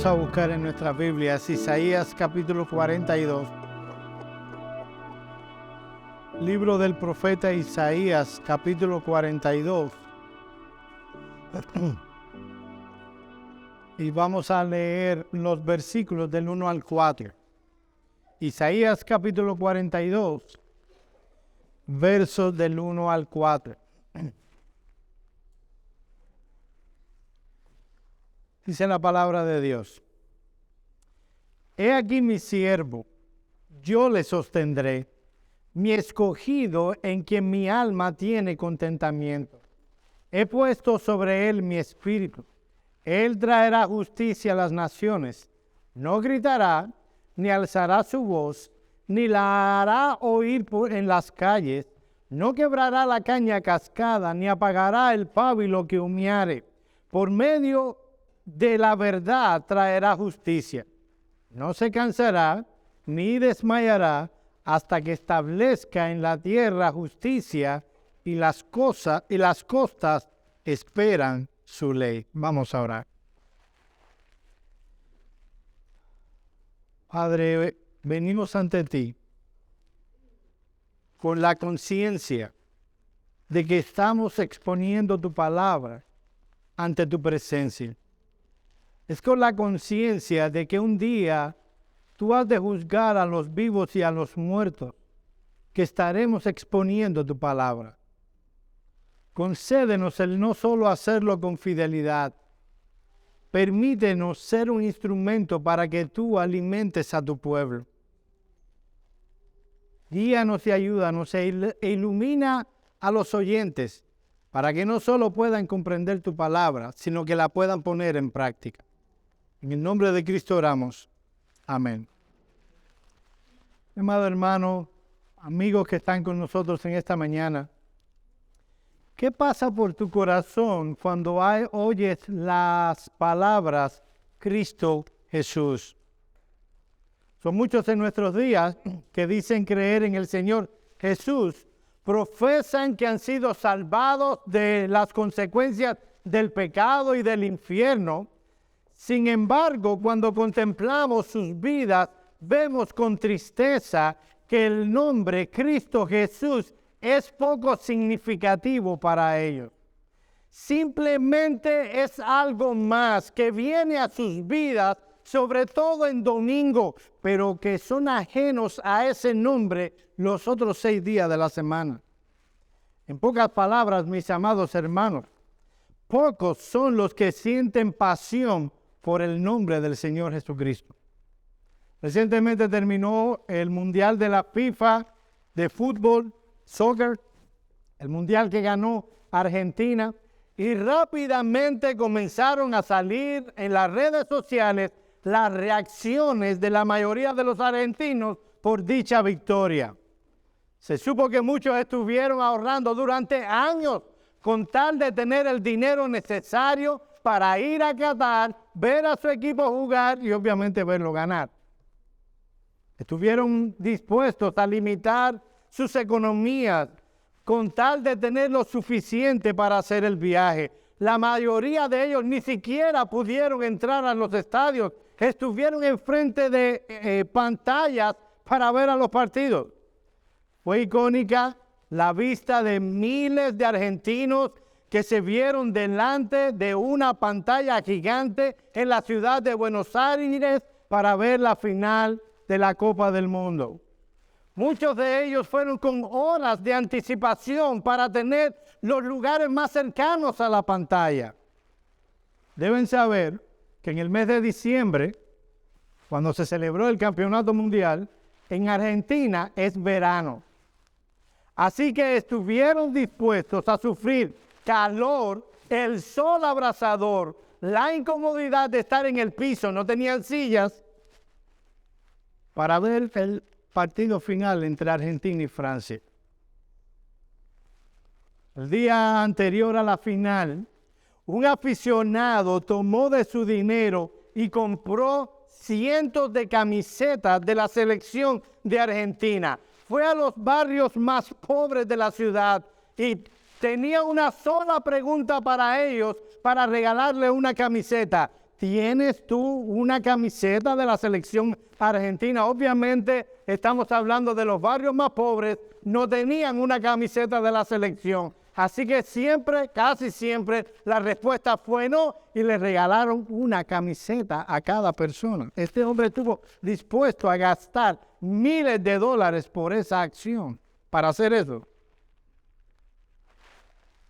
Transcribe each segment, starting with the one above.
Vamos a buscar en nuestras Biblias Isaías capítulo 42. Libro del profeta Isaías capítulo 42. Y vamos a leer los versículos del 1 al 4. Isaías capítulo 42, versos del 1 al 4. Dice la palabra de Dios: He aquí mi siervo, yo le sostendré, mi escogido en quien mi alma tiene contentamiento. He puesto sobre él mi espíritu. Él traerá justicia a las naciones. No gritará, ni alzará su voz, ni la hará oír en las calles. No quebrará la caña cascada, ni apagará el pábilo que humeare. Por medio de la verdad traerá justicia. No se cansará, ni desmayará, hasta que establezca en la tierra justicia, y las costas esperan su ley. Vamos a orar. Padre, venimos ante ti con la conciencia de que estamos exponiendo tu palabra ante tu presencia. Es con la conciencia de que un día tú has de juzgar a los vivos y a los muertos, que estaremos exponiendo tu palabra. Concédenos el no solo hacerlo con fidelidad, permítenos ser un instrumento para que tú alimentes a tu pueblo. Guíanos y ayúdanos e ilumina a los oyentes para que no solo puedan comprender tu palabra, sino que la puedan poner en práctica. En el nombre de Cristo oramos. Amén. Amado hermano, amigos que están con nosotros en esta mañana, ¿qué pasa por tu corazón cuando oyes las palabras Cristo Jesús? Son muchos en nuestros días que dicen creer en el Señor Jesús, profesan que han sido salvados de las consecuencias del pecado y del infierno. Sin embargo, cuando contemplamos sus vidas, vemos con tristeza que el nombre Cristo Jesús es poco significativo para ellos. Simplemente es algo más que viene a sus vidas, sobre todo en domingo, pero que son ajenos a ese nombre los otros 6 días de la semana. En pocas palabras, mis amados hermanos, pocos son los que sienten pasión por el nombre del Señor Jesucristo. Recientemente terminó el Mundial de la FIFA de fútbol, soccer, el Mundial que ganó Argentina, y rápidamente comenzaron a salir en las redes sociales las reacciones de la mayoría de los argentinos por dicha victoria. Se supo que muchos estuvieron ahorrando durante años con tal de tener el dinero necesario para ir a Qatar, ver a su equipo jugar y obviamente verlo ganar. Estuvieron dispuestos a limitar sus economías con tal de tener lo suficiente para hacer el viaje. La mayoría de ellos ni siquiera pudieron entrar a los estadios, estuvieron enfrente de pantallas para ver a los partidos. Fue icónica la vista de miles de argentinos que se vieron delante de una pantalla gigante en la ciudad de Buenos Aires para ver la final de la Copa del Mundo. Muchos de ellos fueron con horas de anticipación para tener los lugares más cercanos a la pantalla. Deben saber que en el mes de diciembre, cuando se celebró el Campeonato Mundial, en Argentina es verano. Así que estuvieron dispuestos a sufrir calor, el sol abrasador, la incomodidad de estar en el piso, no tenían sillas, para ver el partido final entre Argentina y Francia. El día anterior a la final, un aficionado tomó de su dinero y compró cientos de camisetas de la selección de Argentina. Fue a los barrios más pobres de la ciudad y tenía una sola pregunta para ellos para regalarle una camiseta. ¿Tienes tú una camiseta de la selección argentina? Obviamente estamos hablando de los barrios más pobres, no tenían una camiseta de la selección. Así que siempre, casi siempre, la respuesta fue no y le regalaron una camiseta a cada persona. Este hombre estuvo dispuesto a gastar miles de dólares por esa acción, para hacer eso.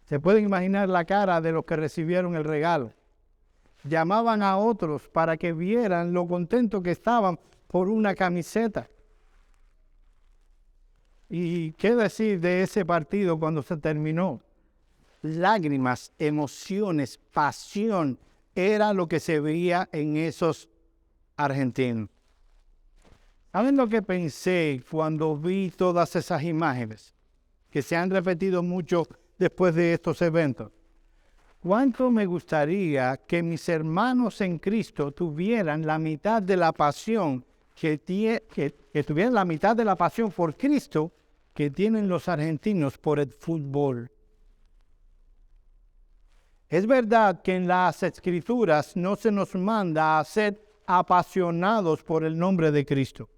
Se pueden imaginar la cara de los que recibieron el regalo. Llamaban a otros para que vieran lo contentos que estaban por una camiseta. ¿Y qué decir de ese partido cuando se terminó? Lágrimas, emociones, pasión, era lo que se veía en esos argentinos. ¿Saben lo que pensé cuando vi todas esas imágenes que se han repetido mucho después de estos eventos? ¿Cuánto me gustaría que mis hermanos en Cristo tuvieran la mitad de la pasión que tuvieran la mitad de la pasión por Cristo que tienen los argentinos por el fútbol? Es verdad que en las Escrituras no se nos manda a ser apasionados por el nombre de Cristo.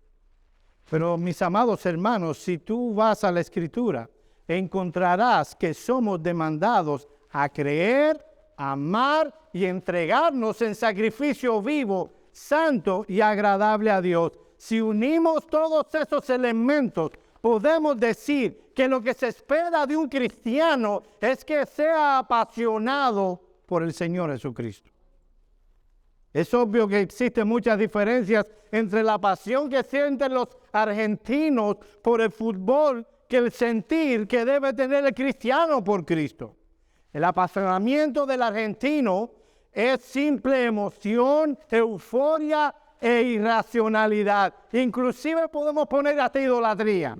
Pero mis amados hermanos, si tú vas a la Escritura, encontrarás que somos demandados a creer, amar y entregarnos en sacrificio vivo, santo y agradable a Dios. Si unimos todos esos elementos, podemos decir que lo que se espera de un cristiano es que sea apasionado por el Señor Jesucristo. Es obvio que existen muchas diferencias entre la pasión que sienten los argentinos por el fútbol que el sentir que debe tener el cristiano por Cristo. El apasionamiento del argentino es simple emoción, euforia e irracionalidad. Inclusive podemos poner hasta idolatría.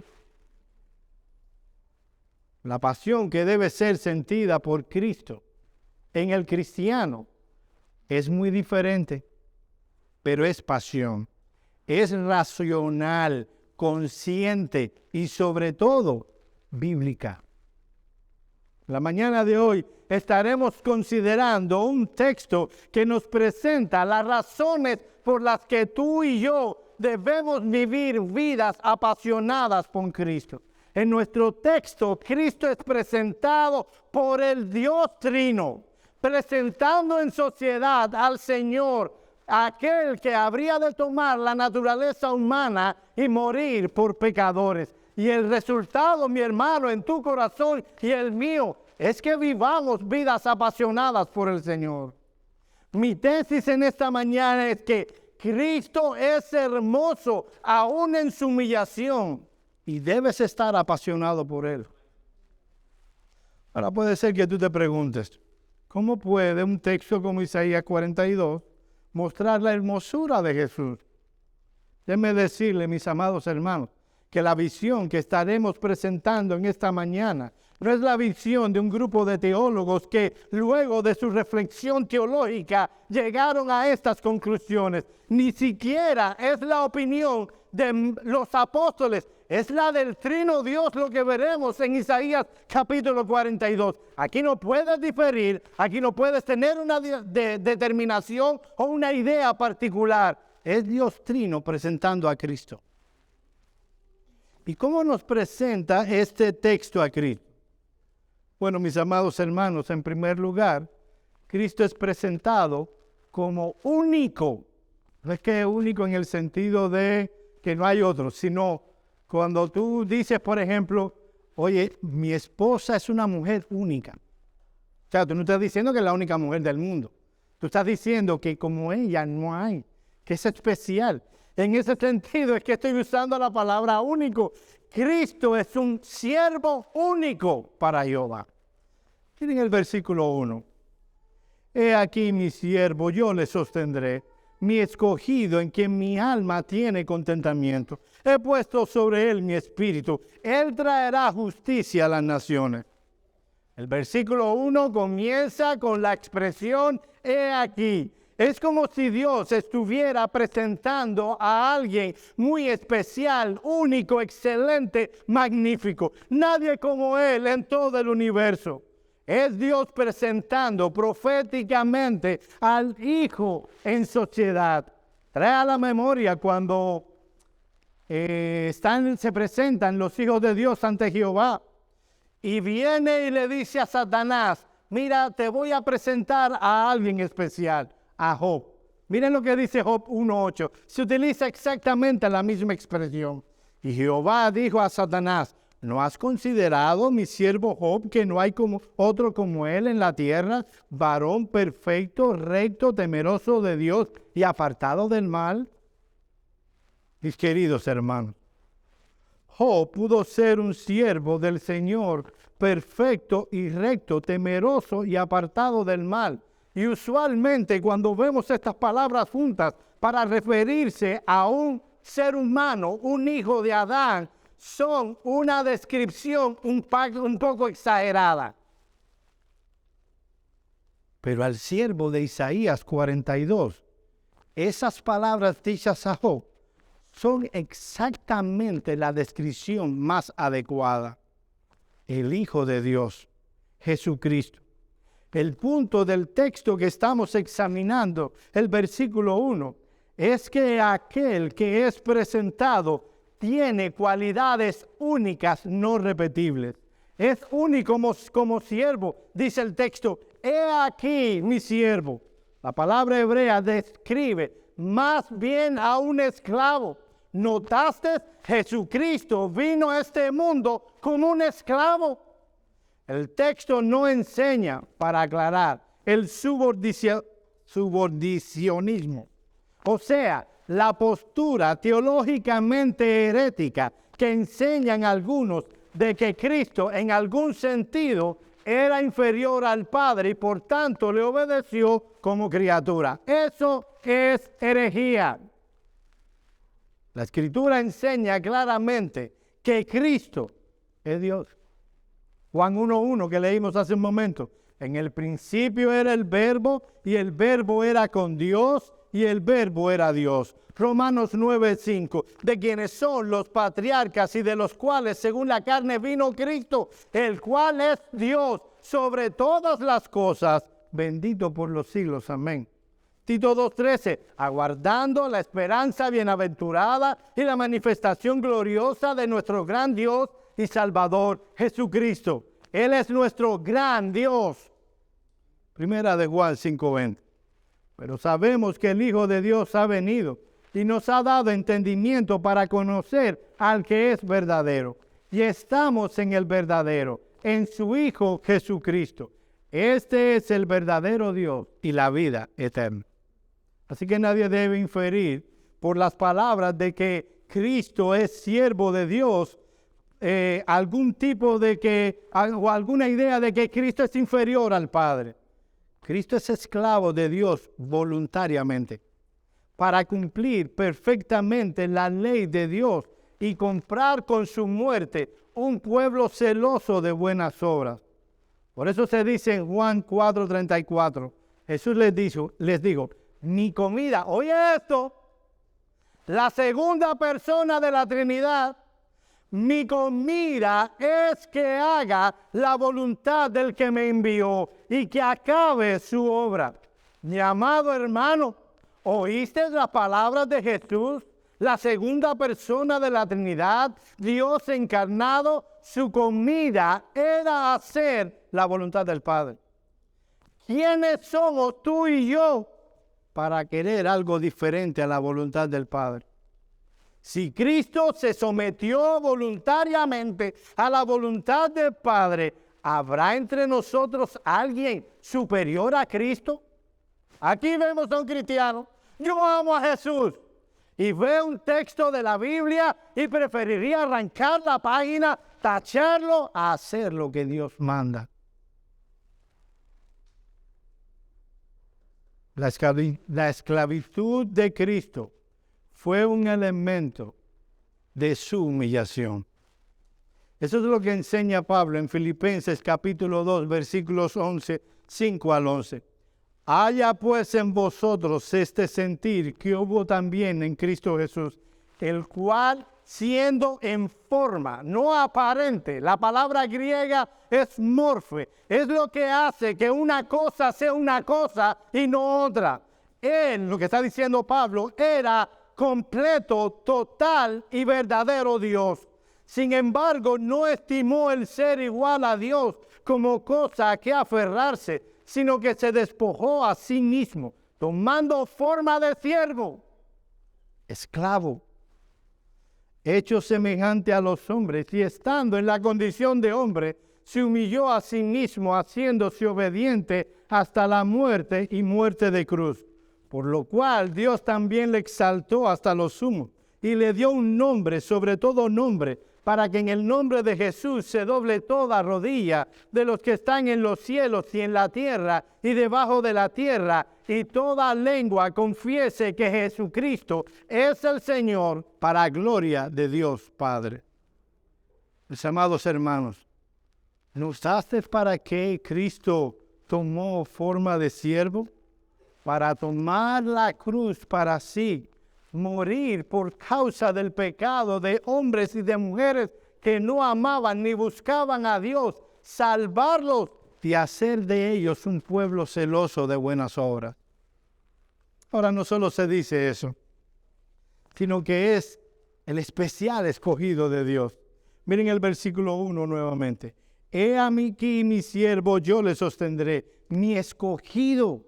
La pasión que debe ser sentida por Cristo en el cristiano es muy diferente, pero es pasión, es racional, consciente y sobre todo bíblica. La mañana de hoy estaremos considerando un texto que nos presenta las razones por las que tú y yo debemos vivir vidas apasionadas por Cristo. En nuestro texto, Cristo es presentado por el Dios Trino, presentando en sociedad al Señor, aquel que habría de tomar la naturaleza humana y morir por pecadores. Y el resultado, mi hermano, en tu corazón y el mío, es que vivamos vidas apasionadas por el Señor. Mi tesis en esta mañana es que Cristo es hermoso aún en su humillación y debes estar apasionado por Él. Ahora puede ser que tú te preguntes, ¿cómo puede un texto como Isaías 42 mostrar la hermosura de Jesús? Déjenme decirle, mis amados hermanos, que la visión que estaremos presentando en esta mañana no es la visión de un grupo de teólogos que luego de su reflexión teológica llegaron a estas conclusiones. Ni siquiera es la opinión de los apóstoles, es la del Trino Dios lo que veremos en Isaías capítulo 42. Aquí no puedes diferir, aquí no puedes tener una determinación o una idea particular. Es Dios Trino presentando a Cristo. ¿Y cómo nos presenta este texto a Cristo? Bueno, mis amados hermanos, en primer lugar, Cristo es presentado como único. No es que es único en el sentido de que no hay otro, sino cuando tú dices, por ejemplo, oye, mi esposa es una mujer única. O sea, tú no estás diciendo que es la única mujer del mundo. Tú estás diciendo que como ella no hay, que es especial. En ese sentido es que estoy usando la palabra único. Cristo es un siervo único para Jehová. Miren el versículo 1. He aquí mi siervo, yo le sostendré, mi escogido en quien mi alma tiene contentamiento. He puesto sobre él mi espíritu. Él traerá justicia a las naciones. El versículo 1 comienza con la expresión, he aquí. Es como si Dios estuviera presentando a alguien muy especial, único, excelente, magnífico. Nadie como Él en todo el universo. Es Dios presentando proféticamente al Hijo en sociedad. Trae a la memoria cuando se presentan los hijos de Dios ante Jehová. Y viene y le dice a Satanás, mira, te voy a presentar a alguien especial, a Job. Miren lo que dice Job 1:8. Se utiliza exactamente la misma expresión. Y Jehová dijo a Satanás, ¿no has considerado mi siervo Job, que no hay otro como él en la tierra, varón perfecto, recto, temeroso de Dios y apartado del mal? Mis queridos hermanos, Job pudo ser un siervo del Señor, perfecto y recto, temeroso y apartado del mal. Y usualmente cuando vemos estas palabras juntas para referirse a un ser humano, un hijo de Adán, son una descripción un poco exagerada. Pero al siervo de Isaías 42, esas palabras dichas a Job son exactamente la descripción más adecuada. El Hijo de Dios, Jesucristo. El punto del texto que estamos examinando, el versículo 1, es que aquel que es presentado tiene cualidades únicas, no repetibles. Es único como siervo, dice el texto. He aquí mi siervo. La palabra hebrea describe más bien a un esclavo. ¿Notaste? Jesucristo vino a este mundo como un esclavo. El texto no enseña, para aclarar, el subordinacionismo. O sea, la postura teológicamente herética que enseñan algunos de que Cristo en algún sentido era inferior al Padre y por tanto le obedeció como criatura. Eso es herejía. La Escritura enseña claramente que Cristo es Dios. Juan 1:1 que leímos hace un momento. En el principio era el Verbo y el Verbo era con Dios y el Verbo era Dios. Romanos 9:5, de quienes son los patriarcas y de los cuales según la carne vino Cristo, el cual es Dios sobre todas las cosas, bendito por los siglos. Amén. Tito 2:13, aguardando la esperanza bienaventurada y la manifestación gloriosa de nuestro gran Dios y Salvador Jesucristo. Él es nuestro gran Dios. Primera de Juan 5:20. Pero sabemos que el Hijo de Dios ha venido y nos ha dado entendimiento para conocer al que es verdadero. Y estamos en el verdadero, en su Hijo Jesucristo. Este es el verdadero Dios y la vida eterna. Así que nadie debe inferir por las palabras de que Cristo es siervo de Dios, algún tipo o alguna idea de que Cristo es inferior al Padre. Cristo es esclavo de Dios voluntariamente para cumplir perfectamente la ley de Dios y comprar con su muerte un pueblo celoso de buenas obras. Por eso se dice en Juan 4:34, Jesús les dijo, mi comida, oye esto, la segunda persona de la Trinidad, mi comida es que haga la voluntad del que me envió y que acabe su obra. Mi amado hermano, ¿oíste las palabras de Jesús? La segunda persona de la Trinidad, Dios encarnado, su comida era hacer la voluntad del Padre. ¿Quiénes somos tú y yo para querer algo diferente a la voluntad del Padre? Si Cristo se sometió voluntariamente a la voluntad del Padre, ¿habrá entre nosotros alguien superior a Cristo? Aquí vemos a un cristiano, yo amo a Jesús, y ve un texto de la Biblia y preferiría arrancar la página, tacharlo, a hacer lo que Dios manda. La esclavitud de Cristo fue un elemento de su humillación. Eso es lo que enseña Pablo en Filipenses capítulo 2, versículos 5 al 11. Haya pues en vosotros este sentir que hubo también en Cristo Jesús, el cual, siendo en forma, no aparente. La palabra griega es morfe, es lo que hace que una cosa sea una cosa y no otra. Él, lo que está diciendo Pablo, era completo, total y verdadero Dios. Sin embargo, no estimó el ser igual a Dios como cosa a que aferrarse, sino que se despojó a sí mismo, tomando forma de siervo, esclavo, hecho semejante a los hombres, y estando en la condición de hombre, se humilló a sí mismo, haciéndose obediente hasta la muerte y muerte de cruz. Por lo cual Dios también le exaltó hasta lo sumo, y le dio un nombre sobre todo nombre, para que en el nombre de Jesús se doble toda rodilla de los que están en los cielos y en la tierra y debajo de la tierra, y toda lengua confiese que Jesucristo es el Señor, para gloria de Dios Padre. Mis amados hermanos, ¿notaste para qué Cristo tomó forma de siervo? Para tomar la cruz para sí, morir por causa del pecado de hombres y de mujeres que no amaban ni buscaban a Dios, salvarlos y hacer de ellos un pueblo celoso de buenas obras. Ahora no solo se dice eso, sino que es el especial escogido de Dios. Miren el versículo 1 nuevamente. He aquí mi siervo, yo le sostendré, mi escogido.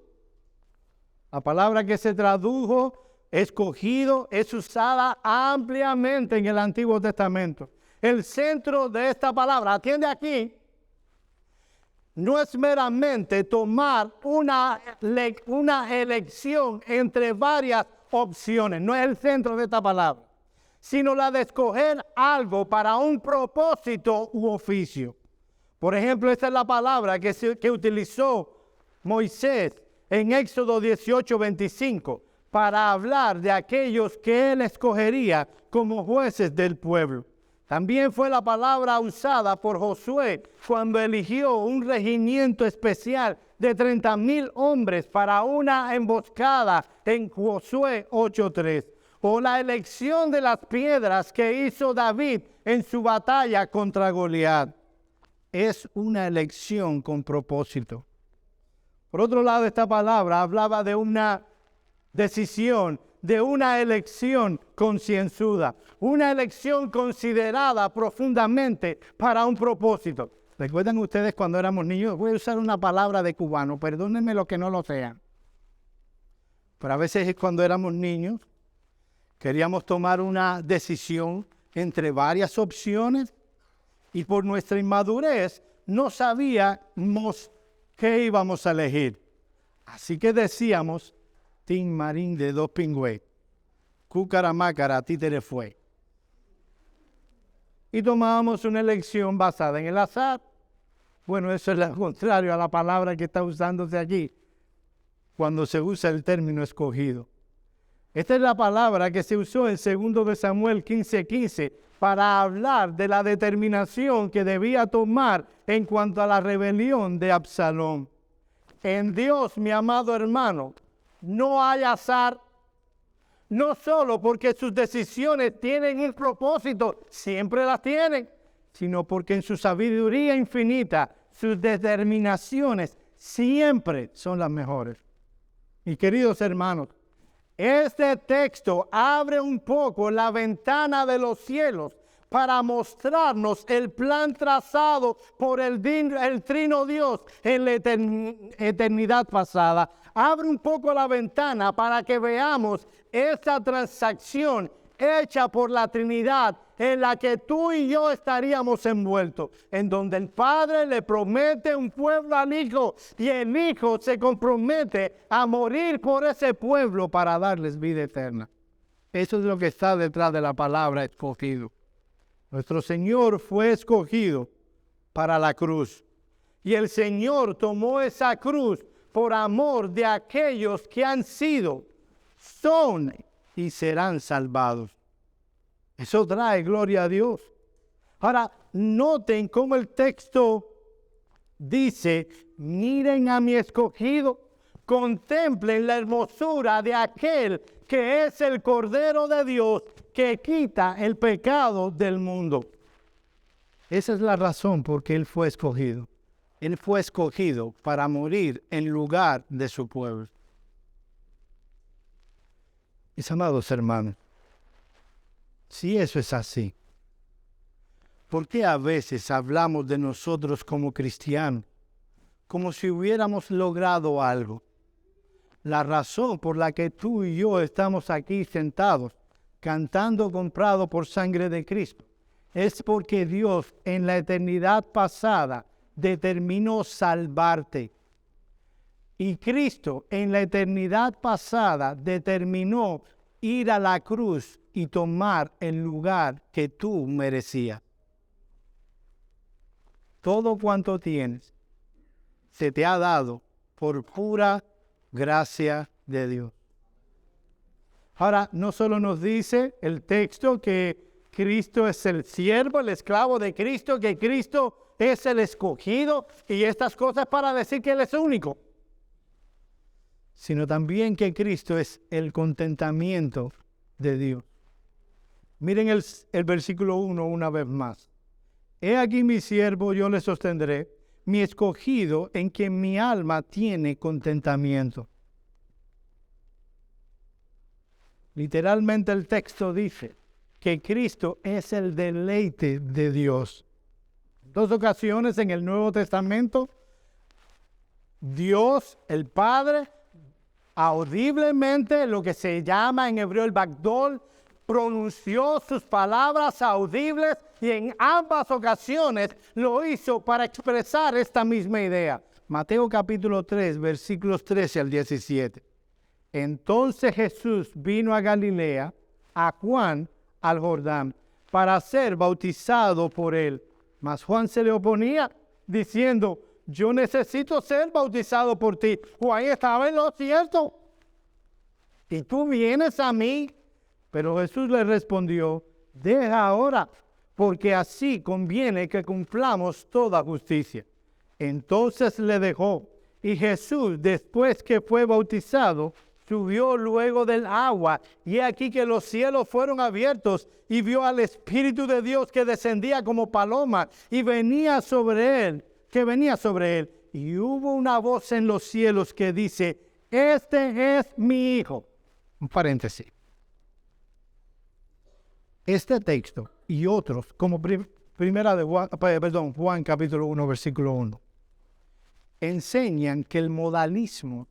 La palabra que se tradujo escogido es usada ampliamente en el Antiguo Testamento. El centro de esta palabra, atiende aquí, no es meramente tomar una elección entre varias opciones, no es el centro de esta palabra, sino la de escoger algo para un propósito u oficio. Por ejemplo, esta es la palabra que utilizó Moisés en Éxodo 18:25 para hablar de aquellos que él escogería como jueces del pueblo. También fue la palabra usada por Josué cuando eligió un regimiento especial de 30,000 hombres para una emboscada en Josué 8:3. O la elección de las piedras que hizo David en su batalla contra Goliat. Es una elección con propósito. Por otro lado, esta palabra hablaba de una decisión, de una elección concienzuda, una elección considerada profundamente para un propósito. ¿Recuerdan ustedes cuando éramos niños? Voy a usar una palabra de cubano, perdónenme los que no lo sean. Pero a veces cuando éramos niños, queríamos tomar una decisión entre varias opciones y por nuestra inmadurez no sabíamos qué íbamos a elegir. Así que decíamos, Tin Marín de dos pingües, Cucaramácara, títere fue. Y tomábamos una elección basada en el azar. Bueno, eso es lo contrario a la palabra que está usándose aquí, cuando se usa el término escogido. Esta es la palabra que se usó en 2 de Samuel 15:15 para hablar de la determinación que debía tomar en cuanto a la rebelión de Absalón. En Dios, mi amado hermano, no hay azar, no solo porque sus decisiones tienen un propósito, siempre las tienen, sino porque en su sabiduría infinita, sus determinaciones siempre son las mejores. Y queridos hermanos, este texto abre un poco la ventana de los cielos para mostrarnos el plan trazado por el Trino Dios en la eternidad pasada. Abre un poco la ventana para que veamos esta transacción hecha por la Trinidad en la que tú y yo estaríamos envueltos, en donde el Padre le promete un pueblo al Hijo y el Hijo se compromete a morir por ese pueblo para darles vida eterna. Eso es lo que está detrás de la palabra escogido. Nuestro Señor fue escogido para la cruz y el Señor tomó esa cruz por amor de aquellos que han sido, son y serán salvados. Eso trae gloria a Dios. Ahora, noten cómo el texto dice, miren a mi escogido, contemplen la hermosura de aquel que es el Cordero de Dios, que quita el pecado del mundo. Esa es la razón por que Él fue escogido. Él fue escogido para morir en lugar de su pueblo. Mis amados hermanos, si eso es así, ¿por qué a veces hablamos de nosotros como cristianos como si hubiéramos logrado algo? La razón por la que tú y yo estamos aquí sentados, cantando comprado por sangre de Cristo, es porque Dios en la eternidad pasada determinó salvarte. Y Cristo en la eternidad pasada determinó ir a la cruz y tomar el lugar que tú merecías. Todo cuanto tienes se te ha dado por pura gracia de Dios. Ahora, no solo nos dice el texto que Cristo es el siervo, el esclavo de Cristo, que Cristo es el escogido y estas cosas para decir que Él es único, sino también que Cristo es el contentamiento de Dios. Miren el versículo 1 una vez más. He aquí mi siervo, yo le sostendré, mi escogido en quien mi alma tiene contentamiento. Literalmente el texto dice que Cristo es el deleite de Dios. En 2 ocasiones en el Nuevo Testamento, Dios, el Padre, audiblemente, lo que se llama en hebreo el Bagdol, pronunció sus palabras audibles y en ambas ocasiones lo hizo para expresar esta misma idea. Mateo capítulo 3, versículos 13 al 17. Entonces Jesús vino a Galilea, a Juan, al Jordán, para ser bautizado por él. Mas Juan se le oponía, diciendo, yo necesito ser bautizado por ti. Juan estaba en lo cierto. Y tú vienes a mí. Pero Jesús le respondió, deja ahora, porque así conviene que cumplamos toda justicia. Entonces le dejó. Y Jesús, después que fue bautizado, subió luego del agua. Y aquí que los cielos fueron abiertos y vio al Espíritu de Dios que descendía como paloma y venía sobre él, Y hubo una voz en los cielos que dice, este es mi Hijo. Un paréntesis. Este texto y otros, como Juan capítulo 1, versículo 1, enseñan que el modalismo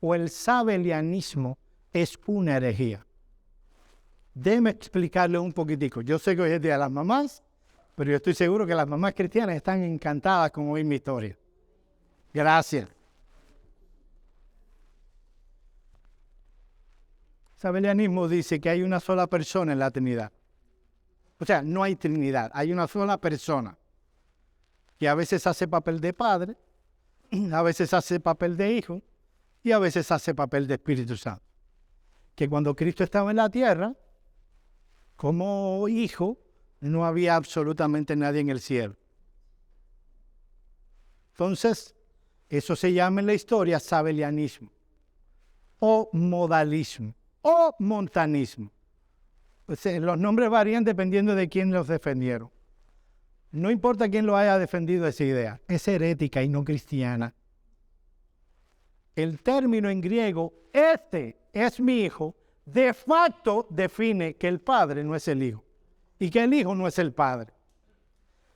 o el sabelianismo es una herejía. Déjeme explicarle un poquitico. Yo sé que hoy es día de las mamás, pero yo estoy seguro que las mamás cristianas están encantadas con oír mi historia. Gracias. Sabelianismo dice que hay una sola persona en la Trinidad. O sea, no hay Trinidad, hay una sola persona que a veces hace papel de Padre, a veces hace papel de Hijo y a veces hace papel de Espíritu Santo. Que cuando Cristo estaba en la tierra, como Hijo, no había absolutamente nadie en el cielo. Entonces, eso se llama en la historia sabelianismo, o modalismo, o montanismo. Los nombres varían dependiendo de quién los defendieron. No importa quién lo haya defendido esa idea, es herética y no cristiana. El término en griego, este es mi Hijo, de facto define que el Padre no es el Hijo y que el Hijo no es el Padre.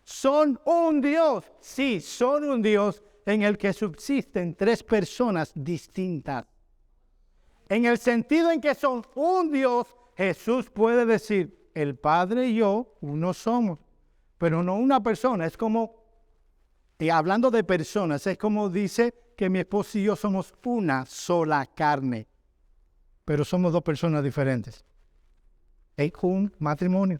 Son un Dios, sí, son un Dios en el que subsisten tres personas distintas. En el sentido en que son un Dios, Jesús puede decir, el Padre y yo uno somos, pero no una persona. Es como, y hablando de personas, es como dice que mi esposo y yo somos una sola carne, pero somos dos personas diferentes. Es un matrimonio.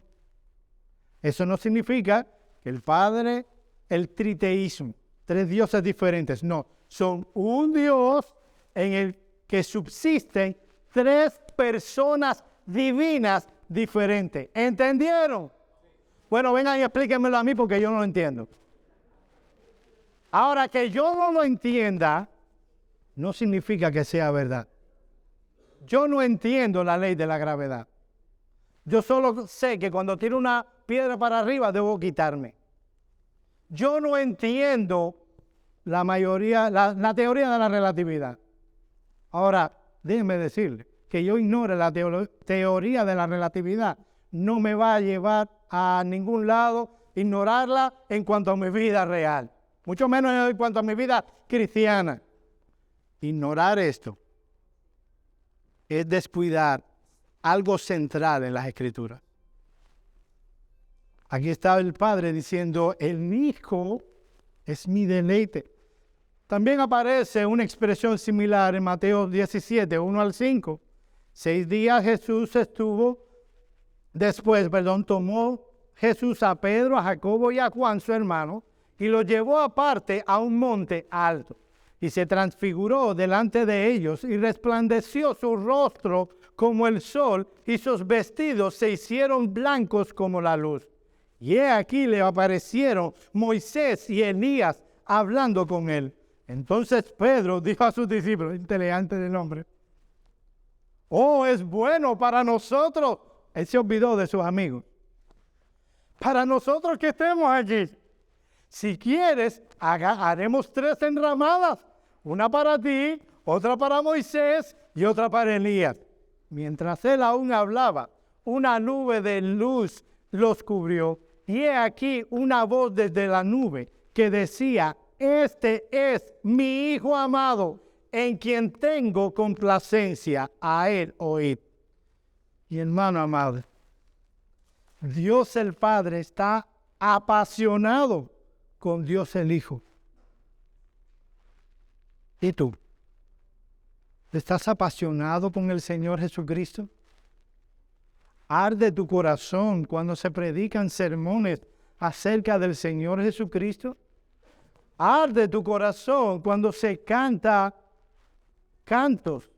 Eso no significa que el Padre, el triteísmo, tres dioses diferentes. No, son un Dios en el que subsisten tres personas divinas diferentes. ¿Entendieron? Bueno, vengan y explíquenmelo a mí porque yo no lo entiendo. Ahora, que yo no lo entienda, no significa que sea verdad. Yo no entiendo la ley de la gravedad. Yo solo sé que cuando tiro una piedra para arriba debo quitarme. Yo no entiendo la teoría de la relatividad. Ahora, déjeme decirle que yo ignore la teoría de la relatividad. No me va a llevar a ningún lado ignorarla en cuanto a mi vida real. Mucho menos en cuanto a mi vida cristiana. Ignorar esto es descuidar algo central en las Escrituras. Aquí está el Padre diciendo, el Hijo es mi deleite. También aparece una expresión similar en Mateo 17, 1 al 5. 6 días tomó Jesús a Pedro, a Jacobo y a Juan, su hermano, y los llevó aparte a un monte alto. Y se transfiguró delante de ellos y resplandeció su rostro como el sol y sus vestidos se hicieron blancos como la luz. Y he aquí le aparecieron Moisés y Elías hablando con él. Entonces Pedro dijo a sus discípulos, inteligente de nombre, oh, es bueno para nosotros. Él se olvidó de sus amigos. Para nosotros que estemos allí. Si quieres, haremos 3 enramadas. Una para ti, otra para Moisés y otra para Elías. Mientras él aún hablaba, una nube de luz los cubrió. Y he aquí una voz desde la nube que decía, este es mi Hijo amado, en quien tengo complacencia, a él oíd. Y hermano amado, Dios el Padre está apasionado con Dios el Hijo. ¿Y tú? ¿Estás apasionado con el Señor Jesucristo? ¿Arde tu corazón cuando se predican sermones acerca del Señor Jesucristo? ¿Arde tu corazón cuando se canta cantos?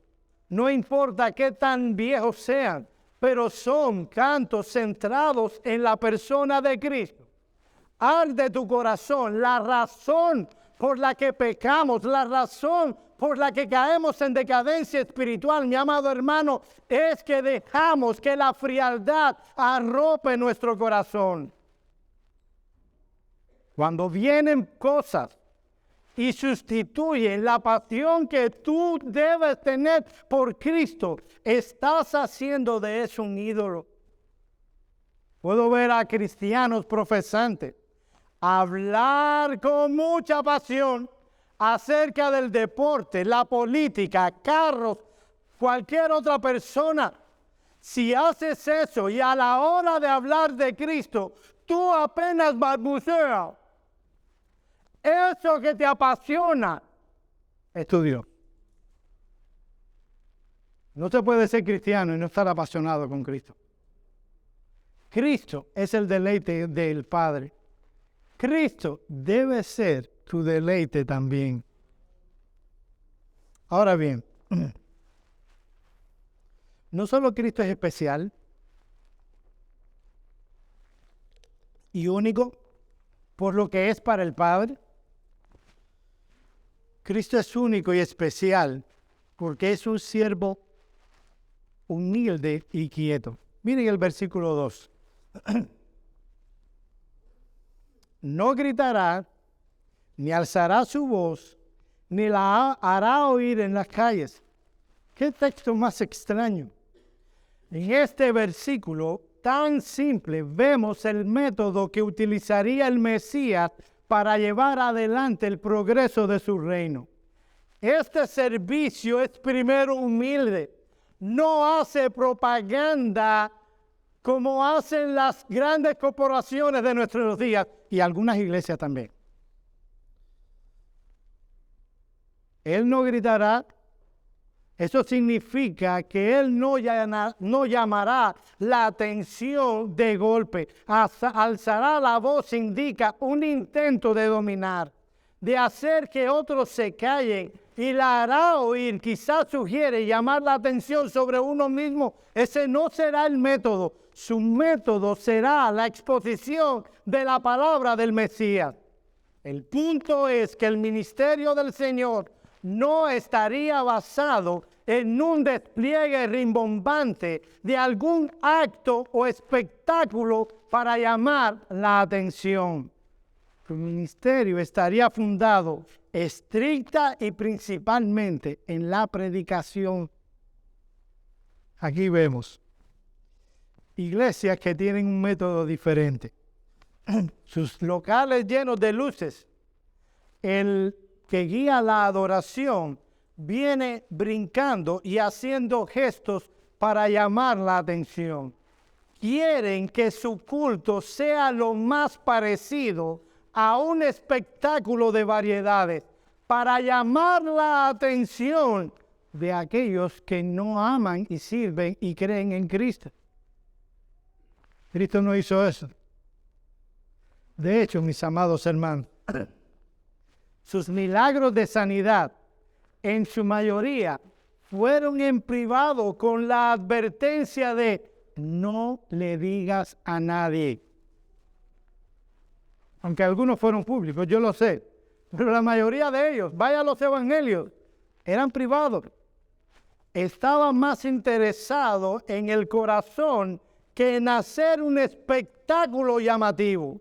No importa qué tan viejos sean, pero son cantos centrados en la persona de Cristo. Arde tu corazón, la razón por la que pecamos, la razón por la que caemos en decadencia espiritual, mi amado hermano, es que dejamos que la frialdad arrope nuestro corazón. Cuando vienen cosas y sustituyen la pasión que tú debes tener por Cristo, estás haciendo de eso un ídolo. Puedo ver a cristianos profesantes hablar con mucha pasión acerca del deporte, la política, carros, cualquier otra persona. Si haces eso y a la hora de hablar de Cristo, tú apenas balbuceas, eso que te apasiona es tu Dios. No se puede ser cristiano y no estar apasionado con Cristo. Cristo es el deleite del Padre. Cristo debe ser tu deleite también. Ahora bien, no solo Cristo es especial y único por lo que es para el Padre. Cristo es único y especial porque es un siervo humilde y quieto. Miren el versículo 2. No gritará, ni alzará su voz, ni la hará oír en las calles. ¿Qué texto más extraño? En este versículo tan simple vemos el método que utilizaría el Mesías para llevar adelante el progreso de su reino. Este servicio es primero humilde, no hace propaganda como hacen las grandes corporaciones de nuestros días y algunas iglesias también. Él no gritará. Eso significa que Él no llamará la atención de golpe. Alzará la voz indica un intento de dominar, de hacer que otros se callen y la hará oír. Quizás sugiere llamar la atención sobre uno mismo. Ese no será el método. Su método será la exposición de la palabra del Mesías. El punto es que el ministerio del Señor no estaría basado en un despliegue rimbombante de algún acto o espectáculo para llamar la atención. Su ministerio estaría fundado estricta y principalmente en la predicación. Aquí vemos iglesias que tienen un método diferente. Sus locales llenos de luces. El que guía la adoración viene brincando y haciendo gestos para llamar la atención. Quieren que su culto sea lo más parecido a un espectáculo de variedades para llamar la atención de aquellos que no aman y sirven y creen en Cristo. Cristo no hizo eso. De hecho, mis amados hermanos, sus milagros de sanidad, en su mayoría, fueron en privado con la advertencia de no le digas a nadie. Aunque algunos fueron públicos, yo lo sé. Pero la mayoría de ellos, vaya a los evangelios, eran privados. Estaban más interesados en el corazón que en hacer un espectáculo llamativo.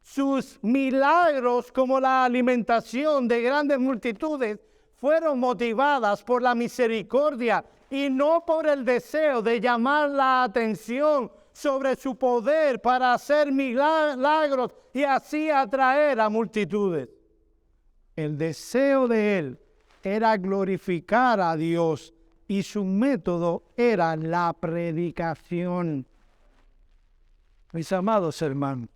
Sus milagros, como la alimentación de grandes multitudes, fueron motivadas por la misericordia y no por el deseo de llamar la atención sobre su poder para hacer milagros y así atraer a multitudes. El deseo de él era glorificar a Dios y su método era la predicación. Mis amados hermanos,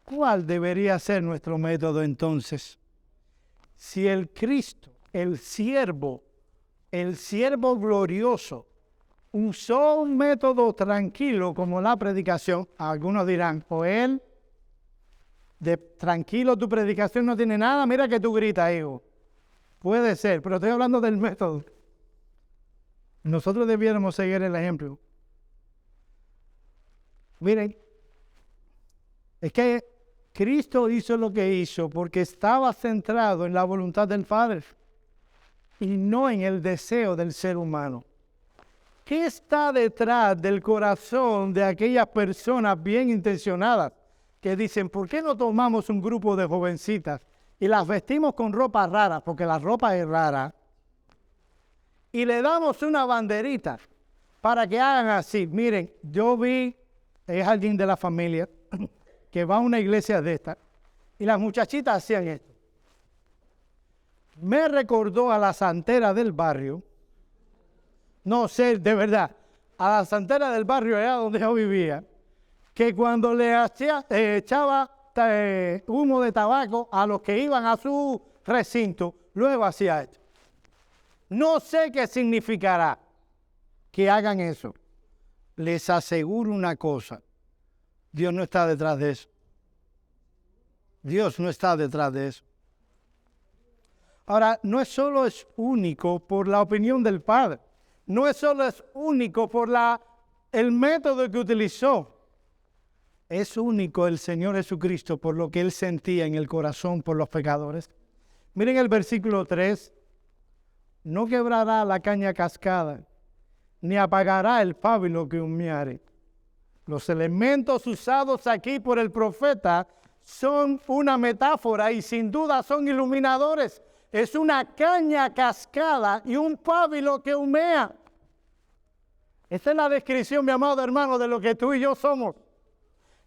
¿cuál debería ser nuestro método entonces? Si el Cristo, el siervo glorioso, usó un método tranquilo como la predicación, algunos dirán, Joel, de tranquilo tu predicación no tiene nada, mira que tú gritas, hijo. Puede ser, pero estoy hablando del método. Nosotros debiéramos seguir el ejemplo. Miren, es que Cristo hizo lo que hizo porque estaba centrado en la voluntad del Padre y no en el deseo del ser humano. ¿Qué está detrás del corazón de aquellas personas bien intencionadas que dicen, ¿por qué no tomamos un grupo de jovencitas y las vestimos con ropa rara, porque la ropa es rara, y le damos una banderita para que hagan así? Miren, yo vi, es alguien de la familia que va a una iglesia de esta, y las muchachitas hacían esto. Me recordó a la santera del barrio, no sé, de verdad, a la santera del barrio allá donde yo vivía, que cuando le echaba humo de tabaco a los que iban a su recinto, luego hacía esto. No sé qué significará que hagan eso. Les aseguro una cosa, Dios no está detrás de eso. Dios no está detrás de eso. Ahora, no es solo es único por la opinión del Padre, no es solo es único por el método que utilizó. Es único el Señor Jesucristo por lo que Él sentía en el corazón por los pecadores. Miren el versículo 3. No quebrará la caña cascada, ni apagará el pábilo que humeare. Los elementos usados aquí por el profeta son una metáfora y sin duda son iluminadores. Es una caña cascada y un pábilo que humea. Esta es la descripción, mi amado hermano, de lo que tú y yo somos.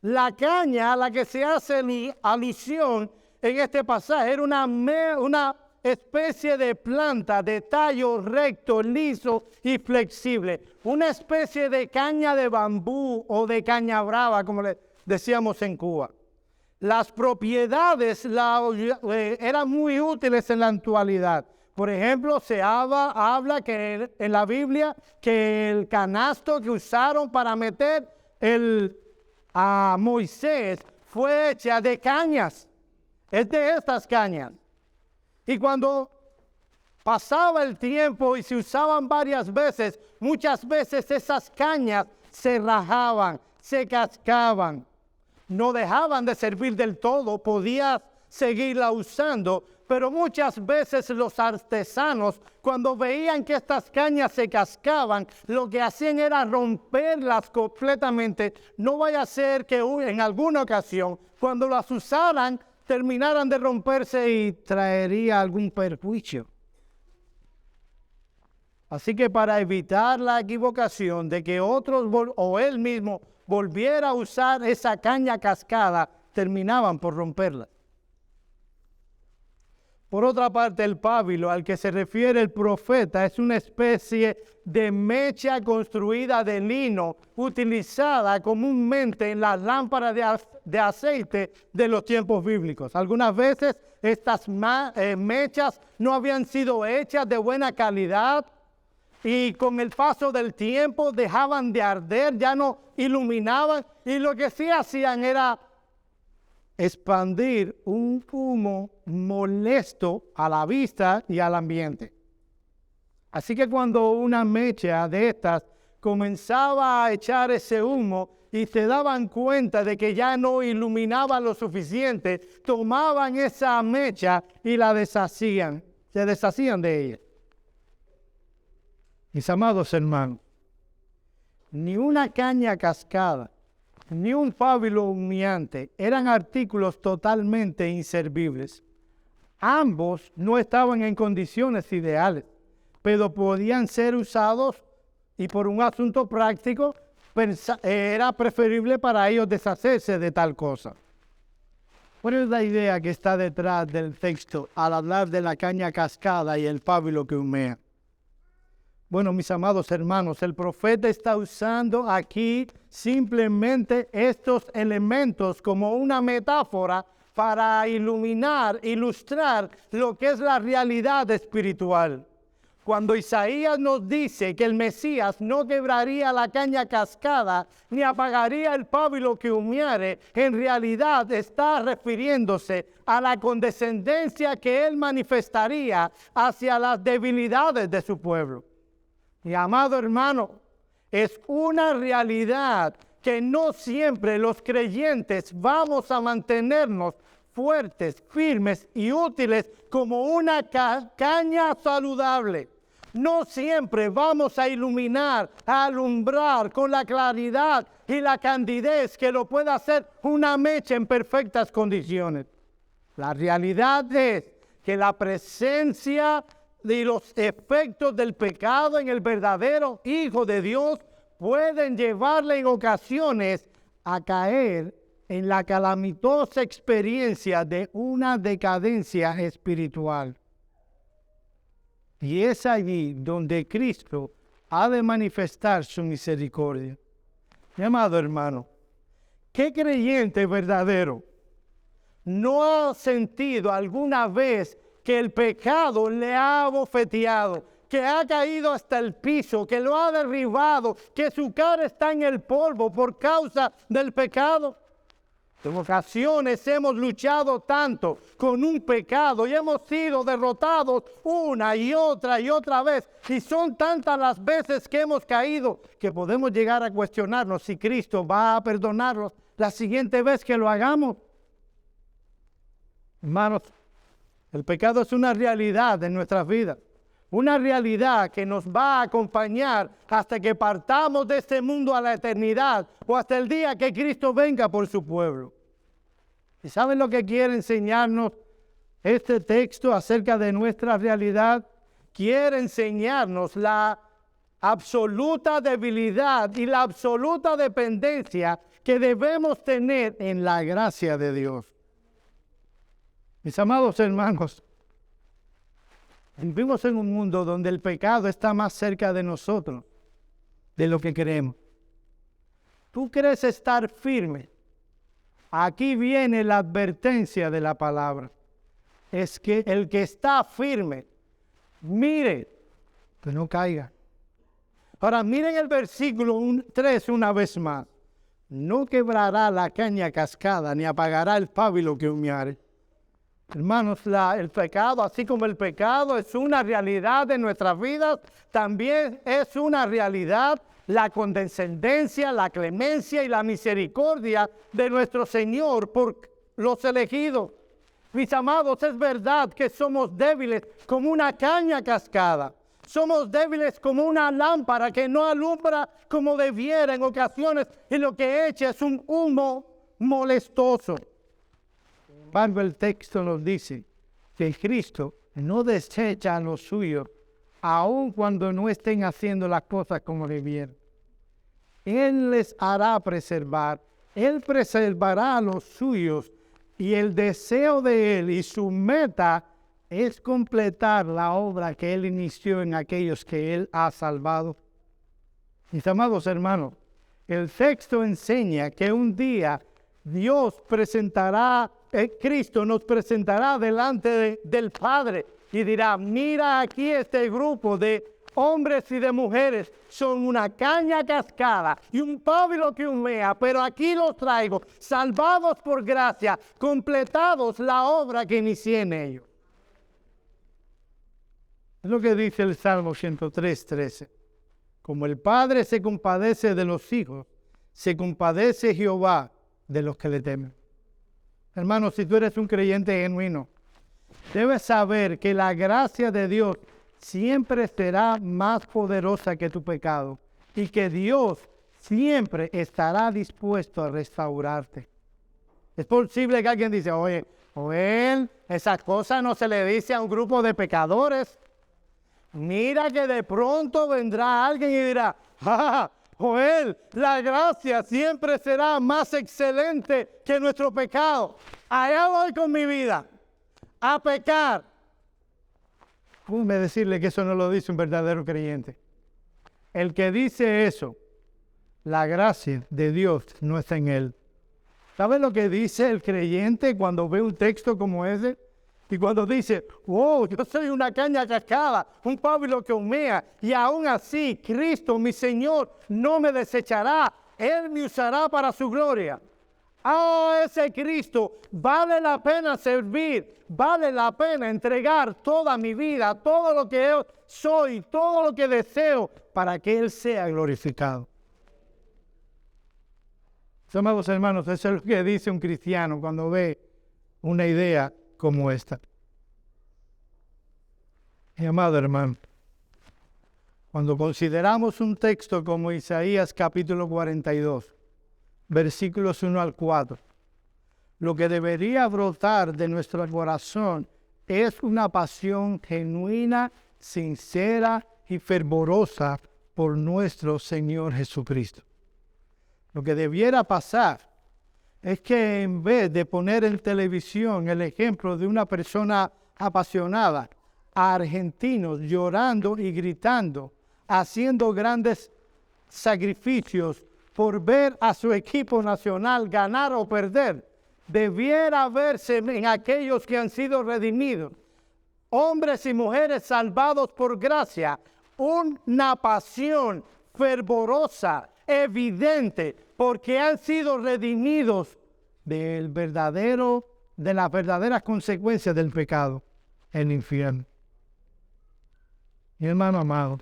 La caña a la que se hace alusión en este pasaje era una especie de planta de tallo recto, liso y flexible. Una especie de caña de bambú o de caña brava, como le decíamos en Cuba. Las propiedades eran muy útiles en la actualidad. Por ejemplo, se habla que en la Biblia que el canasto que usaron para meter a Moisés fue hecha de cañas. Es de estas cañas. Y cuando pasaba el tiempo y se usaban varias veces, muchas veces esas cañas se rajaban, se cascaban. No dejaban de servir del todo, podías seguirla usando, Pero muchas veces los artesanos, cuando veían que estas cañas se cascaban, lo que hacían era romperlas completamente. No vaya a ser que en alguna ocasión, cuando las usaran, terminaran de romperse y traería algún perjuicio. Así que para evitar la equivocación de que otros o él mismo volviera a usar esa caña cascada, terminaban por romperla. Por otra parte, el pábilo al que se refiere el profeta es una especie de mecha construida de lino utilizada comúnmente en las lámparas de aceite de los tiempos bíblicos. Algunas veces estas mechas no habían sido hechas de buena calidad y con el paso del tiempo dejaban de arder, ya no iluminaban, y lo que sí hacían era expandir un humo molesto a la vista y al ambiente. Así que cuando una mecha de estas comenzaba a echar ese humo y se daban cuenta de que ya no iluminaba lo suficiente, tomaban esa mecha y la deshacían, se deshacían de ella. Mis amados hermanos, ni una caña cascada, ni un pábilo humeante eran artículos totalmente inservibles. Ambos no estaban en condiciones ideales, pero podían ser usados y por un asunto práctico era preferible para ellos deshacerse de tal cosa. ¿Cuál es la idea que está detrás del texto al hablar de la caña cascada y el pábilo que humea? Bueno, mis amados hermanos, el profeta está usando aquí simplemente estos elementos como una metáfora para ilustrar lo que es la realidad espiritual. Cuando Isaías nos dice que el Mesías no quebraría la caña cascada ni apagaría el pábilo que humeare, en realidad está refiriéndose a la condescendencia que él manifestaría hacia las debilidades de su pueblo. Mi amado hermano, es una realidad que no siempre los creyentes vamos a mantenernos fuertes, firmes y útiles como una caña saludable. No siempre vamos a iluminar, a alumbrar con la claridad y la candidez que lo pueda hacer una mecha en perfectas condiciones. La realidad es que la presencia y los efectos del pecado en el verdadero Hijo de Dios pueden llevarle en ocasiones a caer en la calamitosa experiencia de una decadencia espiritual. Y es allí donde Cristo ha de manifestar su misericordia. Mi amado hermano, ¿qué creyente verdadero no ha sentido alguna vez que el pecado le ha abofeteado, que ha caído hasta el piso, que lo ha derribado, que su cara está en el polvo por causa del pecado? En ocasiones hemos luchado tanto con un pecado y hemos sido derrotados una y otra vez. Y son tantas las veces que hemos caído que podemos llegar a cuestionarnos si Cristo va a perdonarnos la siguiente vez que lo hagamos. Hermanos, el pecado es una realidad en nuestras vidas. Una realidad que nos va a acompañar hasta que partamos de este mundo a la eternidad o hasta el día que Cristo venga por su pueblo. ¿Y saben lo que quiere enseñarnos este texto acerca de nuestra realidad? Quiere enseñarnos la absoluta debilidad y la absoluta dependencia que debemos tener en la gracia de Dios. Mis amados hermanos, vivimos en un mundo donde el pecado está más cerca de nosotros de lo que creemos. ¿Tú crees estar firme? Aquí viene la advertencia de la palabra. Es que el que está firme, mire, que no caiga. Ahora miren el versículo 3 una vez más. No quebrará la caña cascada, ni apagará el pábilo que humeare. Hermanos, el pecado, así como el pecado es una realidad de nuestras vidas, también es una realidad la condescendencia, la clemencia y la misericordia de nuestro Señor por los elegidos. Mis amados, es verdad que somos débiles como una caña cascada. Somos débiles como una lámpara que no alumbra como debiera en ocasiones y lo que echa es un humo molestoso. Sin embargo, el texto nos dice que Cristo no desecha a los suyos, aun cuando no estén haciendo las cosas como debieran. Él les hará preservar, Él preservará a los suyos, y el deseo de Él y su meta es completar la obra que Él inició en aquellos que Él ha salvado. Mis amados hermanos, el texto enseña que un día Dios presentará, Cristo nos presentará delante del Padre y dirá: mira aquí este grupo de hombres y de mujeres, son una caña cascada y un pábilo que humea, pero aquí los traigo, salvados por gracia, completados la obra que inicié en ellos. Es lo que dice el Salmo 103:13. Como el Padre se compadece de los hijos, se compadece Jehová de los que le temen. Hermano, si tú eres un creyente genuino, debes saber que la gracia de Dios siempre será más poderosa que tu pecado y que Dios siempre estará dispuesto a restaurarte. Es posible que alguien dice: oye, Joel, esa cosa no se le dice a un grupo de pecadores. Mira que de pronto vendrá alguien y dirá: Joel, la gracia siempre será más excelente que nuestro pecado. Allá voy con mi vida a pecar. Déjame decirle que eso no lo dice un verdadero creyente. El que dice eso, la gracia de Dios no está en él. ¿Sabe lo que dice el creyente cuando ve un texto como ese? Y cuando dice: wow, yo soy una caña cascada, un pábilo que humea, y aún así Cristo, mi Señor, no me desechará. Él me usará para su gloria. Ese Cristo vale la pena servir, vale la pena entregar toda mi vida, todo lo que yo soy, todo lo que deseo, para que Él sea glorificado. Amados hermanos, eso es lo que dice un cristiano cuando ve una idea como esta. Mi amado hermano, cuando consideramos un texto como Isaías capítulo 42, versículos 1 al 4, lo que debería brotar de nuestro corazón es una pasión genuina, sincera y fervorosa por nuestro Señor Jesucristo. Lo que debiera pasar es que en vez de poner en televisión el ejemplo de una persona apasionada, a argentinos llorando y gritando, haciendo grandes sacrificios por ver a su equipo nacional ganar o perder, debiera verse en aquellos que han sido redimidos, hombres y mujeres salvados por gracia, una pasión fervorosa, evidente, porque han sido redimidos de las verdaderas consecuencias del pecado, el infierno. Mi hermano amado,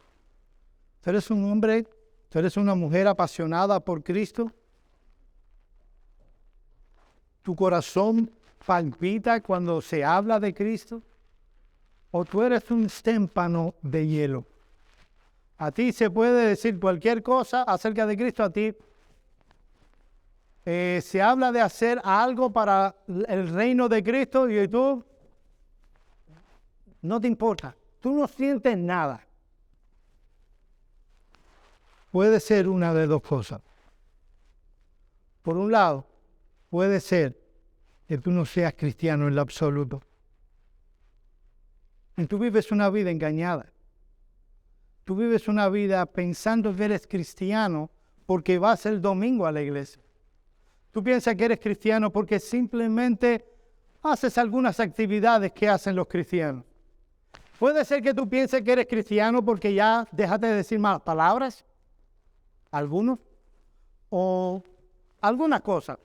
¿tú eres un hombre, tú eres una mujer apasionada por Cristo? ¿Tu corazón palpita cuando se habla de Cristo? ¿O tú eres un témpano de hielo? A ti se puede decir cualquier cosa acerca de Cristo, a ti se habla de hacer algo para el reino de Cristo y tú no te importa, tú no sientes nada. Puede ser una de dos cosas. Por un lado, puede ser que tú no seas cristiano en lo absoluto. Y tú vives una vida engañada. Tú vives una vida pensando que eres cristiano porque vas el domingo a la iglesia. Tú piensas que eres cristiano porque simplemente haces algunas actividades que hacen los cristianos. Puede ser que tú pienses que eres cristiano porque ya dejaste de decir malas palabras, algunos, o alguna cosa.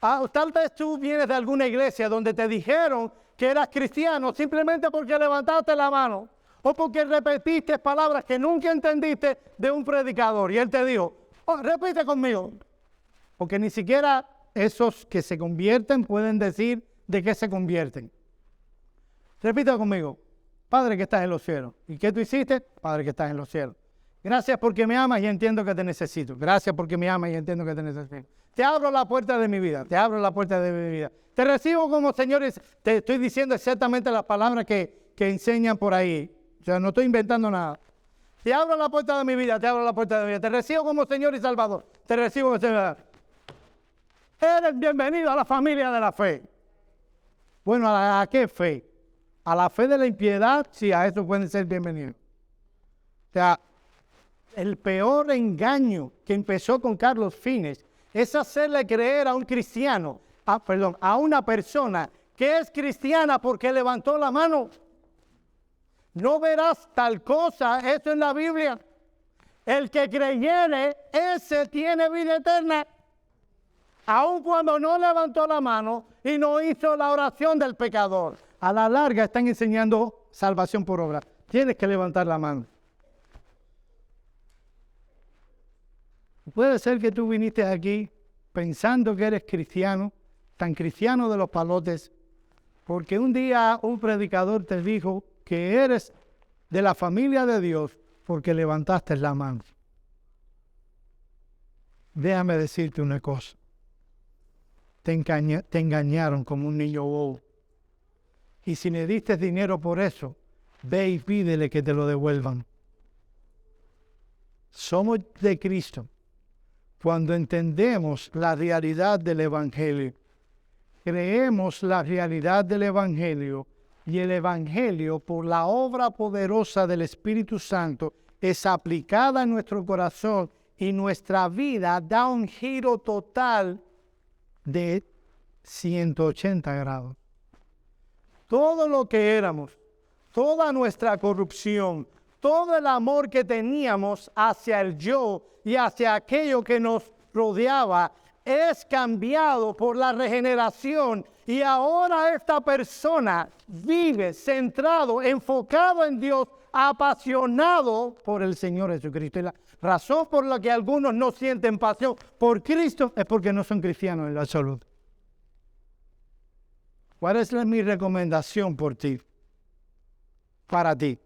Tal vez tú vienes de alguna iglesia donde te dijeron que eras cristiano simplemente porque levantaste la mano o porque repetiste palabras que nunca entendiste de un predicador y él te dijo: repite conmigo. Porque ni siquiera esos que se convierten pueden decir ¿de qué se convierten? Repita conmigo. Padre que estás en los cielos. ¿Y qué tú hiciste? Padre que estás en los cielos. Gracias porque me amas y entiendo que te necesito. Gracias porque me amas y entiendo que te necesito. Te abro la puerta de mi vida. Te abro la puerta de mi vida. Te recibo como Señor. Te estoy diciendo exactamente las palabras que enseñan por ahí. O sea, no estoy inventando nada. Te abro la puerta de mi vida. Te abro la puerta de mi vida. Te recibo como Señor y Salvador. Te recibo como Señor. Eres bienvenido a la familia de la fe. Bueno, ¿a qué fe? A la fe de la impiedad, sí, a eso pueden ser bienvenidos. O sea, el peor engaño que empezó con Carlos Fines es hacerle creer a un cristiano, a una persona que es cristiana porque levantó la mano. No verás tal cosa, eso en la Biblia. El que creyere, ese tiene vida eterna. Aun cuando no levantó la mano y no hizo la oración del pecador. A la larga están enseñando salvación por obra. Tienes que levantar la mano. Puede ser que tú viniste aquí pensando que eres cristiano, tan cristiano de los palotes, porque un día un predicador te dijo que eres de la familia de Dios porque levantaste la mano. Déjame decirte una cosa. Te engañaron como un niño bobo. Y si le diste dinero por eso, ve y pídele que te lo devuelvan. Somos de Cristo cuando entendemos la realidad del Evangelio. Creemos la realidad del Evangelio y el Evangelio, por la obra poderosa del Espíritu Santo, es aplicada en nuestro corazón y nuestra vida da un giro total de 180 grados. Todo lo que éramos, toda nuestra corrupción, todo el amor que teníamos hacia el yo y hacia aquello que nos rodeaba, es cambiado por la regeneración. Y ahora esta persona vive centrado, enfocado en Dios, apasionado por el Señor Jesucristo. Y la razón por la que algunos no sienten pasión por Cristo es porque no son cristianos en la absoluto. ¿Cuál es mi recomendación por ti? Para ti.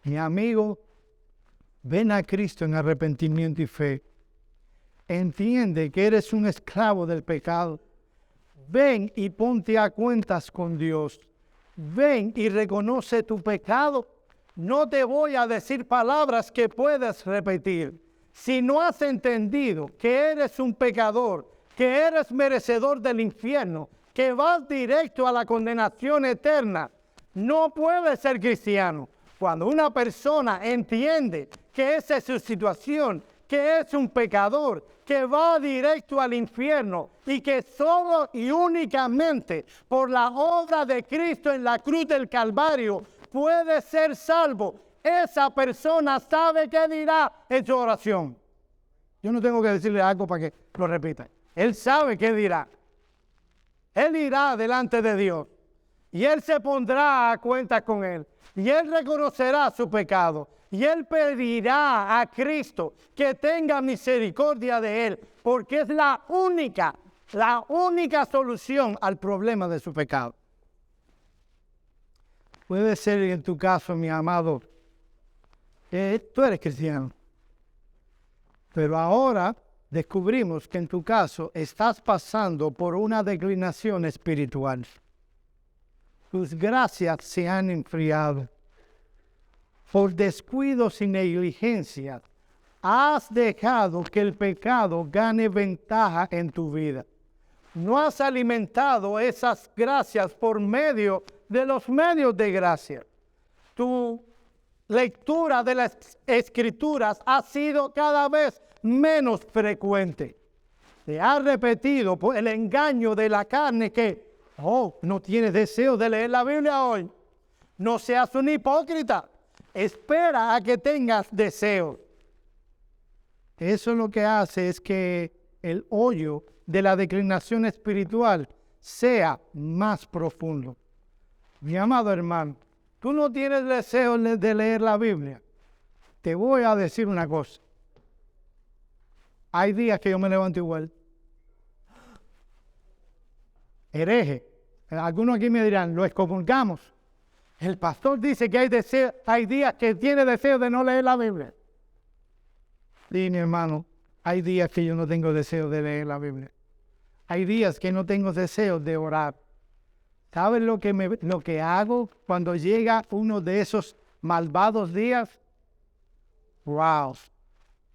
Mi amigo, ven a Cristo en arrepentimiento y fe. Entiende que eres un esclavo del pecado. Ven y ponte a cuentas con Dios. Ven y reconoce tu pecado. No te voy a decir palabras que puedes repetir. Si no has entendido que eres un pecador, que eres merecedor del infierno, que vas directo a la condenación eterna, no puedes ser cristiano. Cuando una persona entiende que esa es su situación, que es un pecador, que va directo al infierno y que solo y únicamente por la obra de Cristo en la cruz del Calvario puede ser salvo, esa persona sabe qué dirá en su oración. Yo no tengo que decirle algo para que lo repita. Él sabe qué dirá. Él irá delante de Dios y él se pondrá a cuentas con él y él reconocerá su pecado y él pedirá a Cristo que tenga misericordia de él, porque es la única solución al problema de su pecado. Puede ser en tu caso, mi amado, tú eres cristiano, pero ahora descubrimos que en tu caso estás pasando por una declinación espiritual. Tus gracias se han enfriado. Por descuidos y negligencias, has dejado que el pecado gane ventaja en tu vida. No has alimentado esas gracias por medio de los medios de gracia. Tu lectura de las Escrituras ha sido cada vez menos frecuente. Te ha repetido por el engaño de la carne que, no tienes deseo de leer la Biblia hoy. No seas un hipócrita. Espera a que tengas deseo. Eso lo que hace es que el hoyo de la declinación espiritual sea más profundo. Mi amado hermano, tú no tienes deseo de leer la Biblia. Te voy a decir una cosa. Hay días que yo me levanto igual. Hereje. Algunos aquí me dirán, lo excomulgamos. El pastor dice que hay días que tiene deseo de no leer la Biblia. Sí, mi hermano, hay días que yo no tengo deseo de leer la Biblia. Hay días que no tengo deseo de orar. ¿Sabes lo que hago cuando llega uno de esos malvados días? ¡Wow!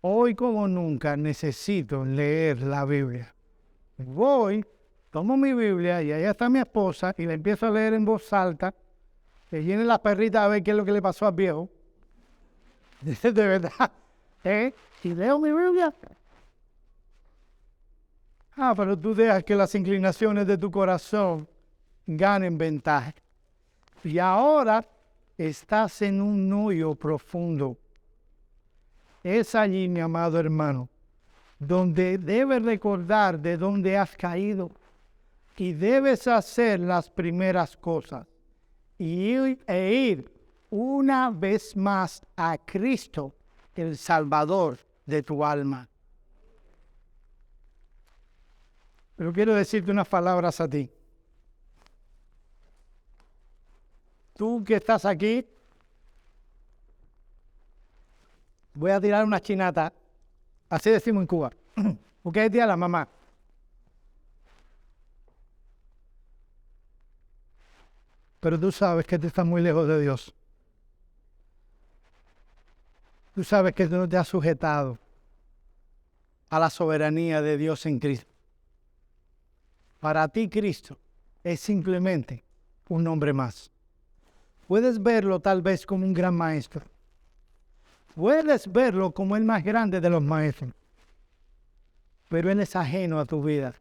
Hoy como nunca necesito leer la Biblia. Voy, tomo mi Biblia y allá está mi esposa y la empiezo a leer en voz alta. Que viene la perrita a ver qué es lo que le pasó al viejo. De verdad. Y leo mi Biblia. Pero tú dejas que las inclinaciones de tu corazón ganen ventaja. Y ahora estás en un hoyo profundo. Es allí, mi amado hermano, donde debes recordar de dónde has caído y debes hacer las primeras cosas e ir una vez más a Cristo, el Salvador de tu alma. Pero quiero decirte unas palabras a ti. Tú que estás aquí, voy a tirar una chinata, así decimos en Cuba, porque es día de la mamá. Pero tú sabes que tú estás muy lejos de Dios. Tú sabes que tú no te has sujetado a la soberanía de Dios en Cristo. Para ti Cristo es simplemente un nombre más. Puedes verlo tal vez como un gran maestro. Puedes verlo como el más grande de los maestros. Pero Él es ajeno a tu vida.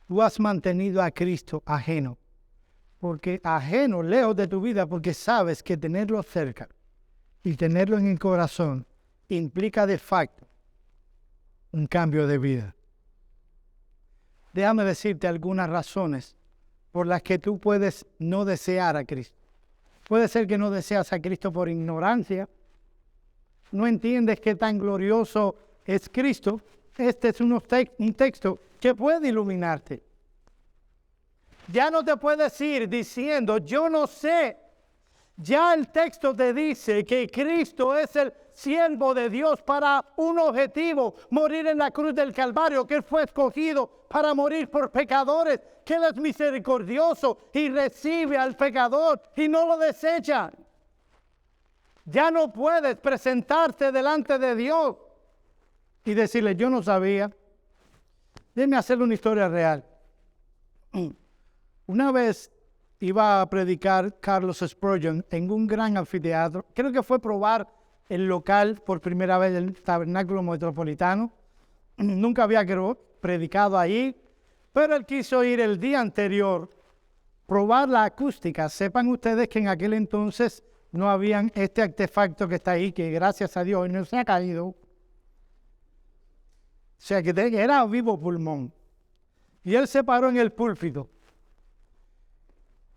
Tú has mantenido a Cristo ajeno. Porque ajeno, lejos de tu vida, porque sabes que tenerlo cerca y tenerlo en el corazón implica de facto un cambio de vida. Déjame decirte algunas razones por las que tú puedes no desear a Cristo. Puede ser que no deseas a Cristo por ignorancia. No entiendes qué tan glorioso es Cristo. Este es un texto que puede iluminarte. Ya no te puedes ir diciendo, yo no sé. Ya el texto te dice que Cristo es el siervo de Dios para un objetivo, morir en la cruz del Calvario, que Él fue escogido para morir por pecadores, que Él es misericordioso y recibe al pecador y no lo desecha. Ya no puedes presentarte delante de Dios y decirle, yo no sabía. Déjeme hacerle una historia real. Una vez iba a predicar Carlos Spurgeon en un gran anfiteatro. Creo que fue probar el local por primera vez del Tabernáculo Metropolitano. Nunca había predicado ahí, pero él quiso ir el día anterior, probar la acústica. Sepan ustedes que en aquel entonces no habían este artefacto que está ahí, que gracias a Dios no se ha caído. O sea, que era vivo pulmón. Y él se paró en el púlpito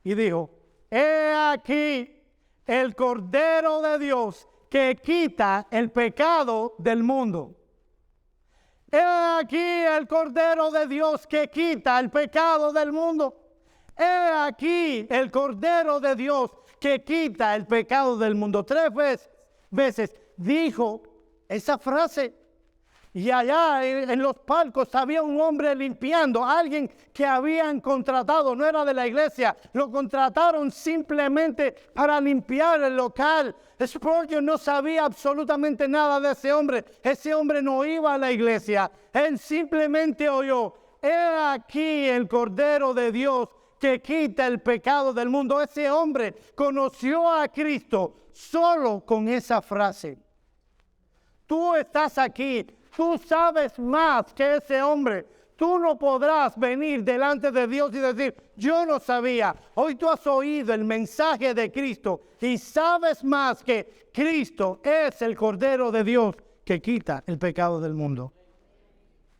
y dijo, he aquí el Cordero de Dios que quita el pecado del mundo. He aquí el Cordero de Dios que quita el pecado del mundo. He aquí el Cordero de Dios que quita el pecado del mundo. 3 veces dijo esa frase. Y allá en los palcos había un hombre limpiando, alguien que habían contratado, no era de la iglesia, lo contrataron simplemente para limpiar el local. Spurgeon no sabía absolutamente nada de ese hombre no iba a la iglesia, él simplemente oyó, he aquí el Cordero de Dios que quita el pecado del mundo. Ese hombre conoció a Cristo solo con esa frase. Tú estás aquí. Tú sabes más que ese hombre. Tú no podrás venir delante de Dios y decir, yo no sabía. Hoy tú has oído el mensaje de Cristo y sabes más que Cristo es el Cordero de Dios que quita el pecado del mundo.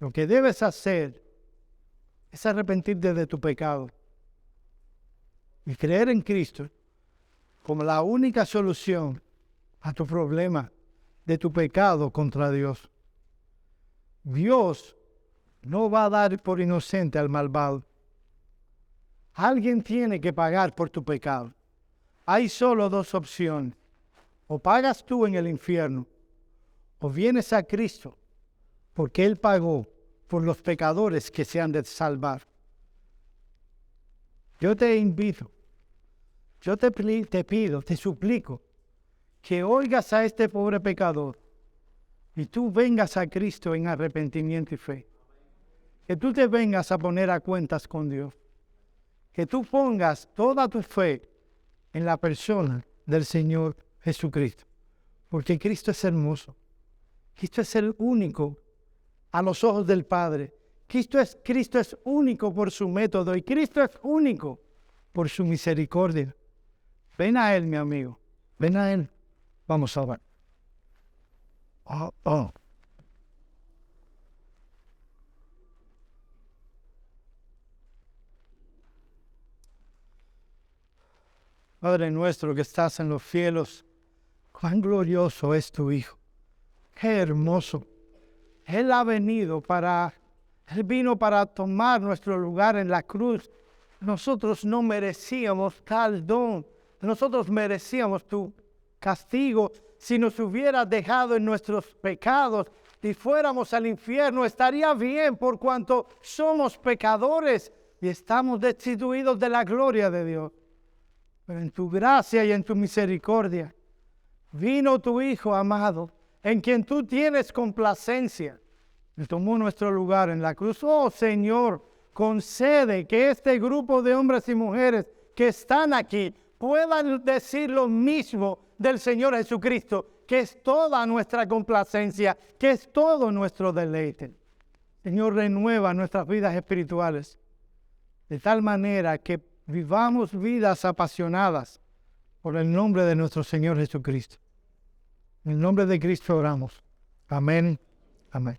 Lo que debes hacer es arrepentirte de tu pecado y creer en Cristo como la única solución a tu problema de tu pecado contra Dios. Dios no va a dar por inocente al malvado. Alguien tiene que pagar por tu pecado. Hay solo dos opciones. O pagas tú en el infierno, o vienes a Cristo, porque Él pagó por los pecadores que se han de salvar. Yo te invito, yo te pido, te suplico, que oigas a este pobre pecador y tú vengas a Cristo en arrepentimiento y fe. Que tú te vengas a poner a cuentas con Dios. Que tú pongas toda tu fe en la persona del Señor Jesucristo. Porque Cristo es hermoso. Cristo es el único a los ojos del Padre. Cristo es único por su método y Cristo es único por su misericordia. Ven a Él, mi amigo. Ven a Él. Vamos a orar. Padre nuestro que estás en los cielos, cuán glorioso es tu Hijo. Qué hermoso. Él vino para tomar nuestro lugar en la cruz. Nosotros no merecíamos tal don. Nosotros merecíamos tu castigo. Si nos hubieras dejado en nuestros pecados y fuéramos al infierno, estaría bien por cuanto somos pecadores y estamos destituidos de la gloria de Dios. Pero en tu gracia y en tu misericordia vino tu Hijo amado, en quien tú tienes complacencia. Él tomó nuestro lugar en la cruz. Oh Señor, concede que este grupo de hombres y mujeres que están aquí puedan decir lo mismo del Señor Jesucristo, que es toda nuestra complacencia, que es todo nuestro deleite. Señor, renueva nuestras vidas espirituales de tal manera que vivamos vidas apasionadas por el nombre de nuestro Señor Jesucristo. En el nombre de Cristo oramos. Amén. Amén.